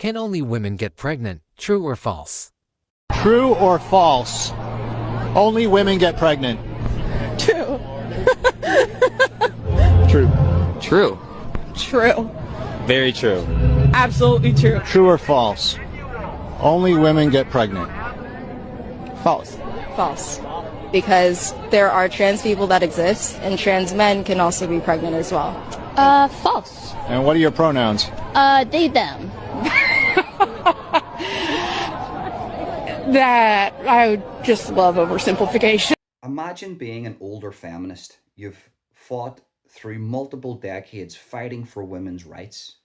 Can only women get pregnant? True or false? True or false? Only women get pregnant. True. True. True. True. Very true. Absolutely true. True or false? Only women get pregnant. False. False. Because there are trans people that exist, and trans men can also be pregnant as well. False. And what are your pronouns? They, them. That I would just love oversimplification. Imagine being an older feminist. You've fought through multiple decades fighting for women's rights,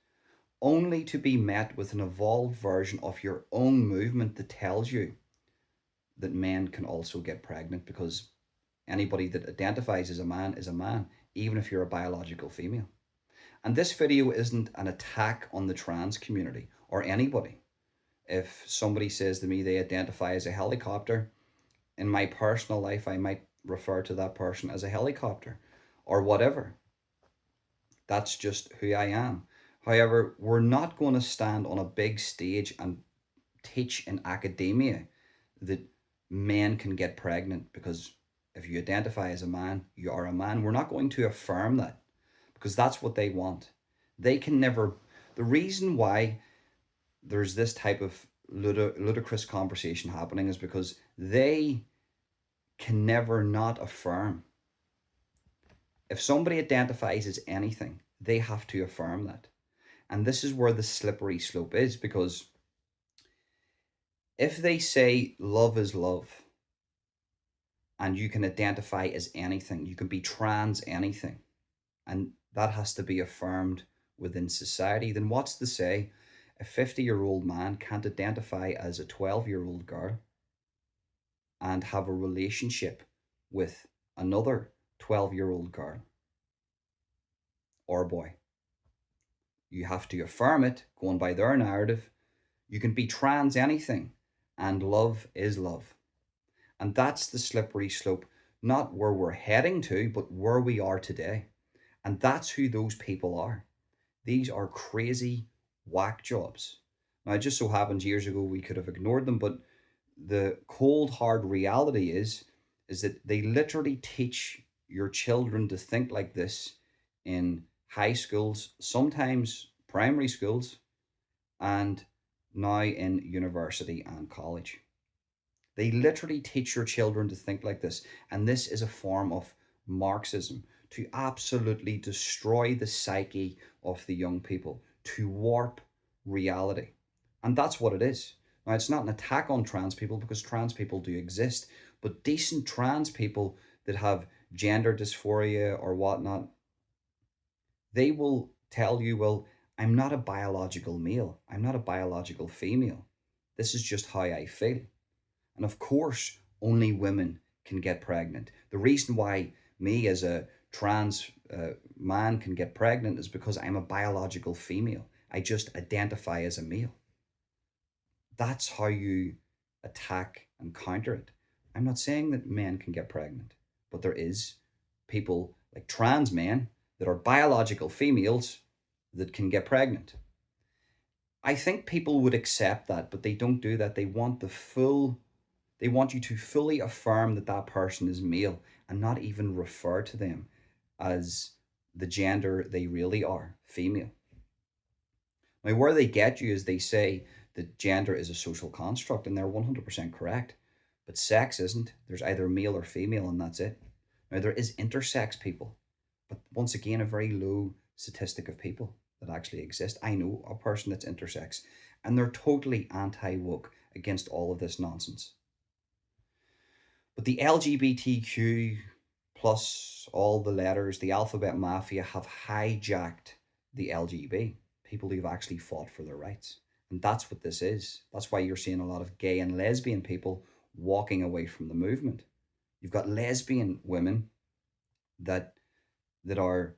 only to be met with an evolved version of your own movement that tells you that men can also get pregnant, because anybody that identifies as a man, even if you're a biological female. And this video isn't an attack on the trans community or anybody. If somebody says to me they identify as a helicopter, in my personal life, I might refer to that person as a helicopter or whatever. That's just who I am. However, we're not going to stand on a big stage and teach in academia that men can get pregnant, because if you identify as a man, you are a man. We're not going to affirm that, because that's what they want. They can never. The reason why there's this type of ludicrous conversation happening is because they can never not affirm. If somebody identifies as anything, they have to affirm that. And this is where the slippery slope is, because if they say love is love, and you can identify as anything, you can be trans anything, and that has to be affirmed within society, then what's to say a 50-year-old man can't identify as a 12-year-old girl and have a relationship with another 12-year-old girl or boy? You have to affirm it, going by their narrative. You can be trans anything, and love is love. And that's the slippery slope, not where we're heading to, but where we are today. And that's who those people are. These are crazy whack jobs. Now, it just so happens years ago we could have ignored them, but the cold hard reality is that they literally teach your children to think like this in high schools, sometimes primary schools, and now in university and college. They literally teach your children to think like this. And this is a form of Marxism, to absolutely destroy the psyche of the young people, to warp reality. And that's what it is. Now, it's not an attack on trans people, because trans people do exist, but decent trans people that have gender dysphoria or whatnot, they will tell you, well, I'm not a biological male. I'm not a biological female. This is just how I feel. And of course, only women can get pregnant. The reason why me as a trans man can get pregnant is because I'm a biological female. I just identify as a male. That's how you attack and counter it. I'm not saying that men can get pregnant, but there is people like trans men that are biological females that can get pregnant. I think people would accept that, but they don't do that. They want you to fully affirm that that person is male and not even refer to them as the gender they really are, female. Now, where they get you is they say that gender is a social construct, and they're 100% correct. But sex isn't. There's either male or female, and that's it. Now, there is intersex people, but once again, a very low statistic of people that actually exist. I know a person that's intersex, and they're totally anti-woke against all of this nonsense. But the LGBTQ plus all the letters, the alphabet mafia, have hijacked the LGB, people who've actually fought for their rights. And that's what this is. That's why you're seeing a lot of gay and lesbian people walking away from the movement. You've got lesbian women that are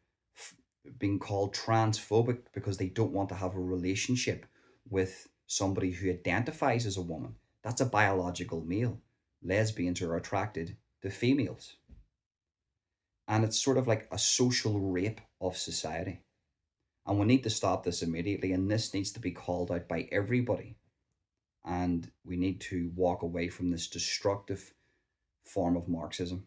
being called transphobic because they don't want to have a relationship with somebody who identifies as a woman. That's a biological male. Lesbians are attracted to females. And it's sort of like a social rape of society. And we need to stop this immediately. And this needs to be called out by everybody. And we need to walk away from this destructive form of Marxism.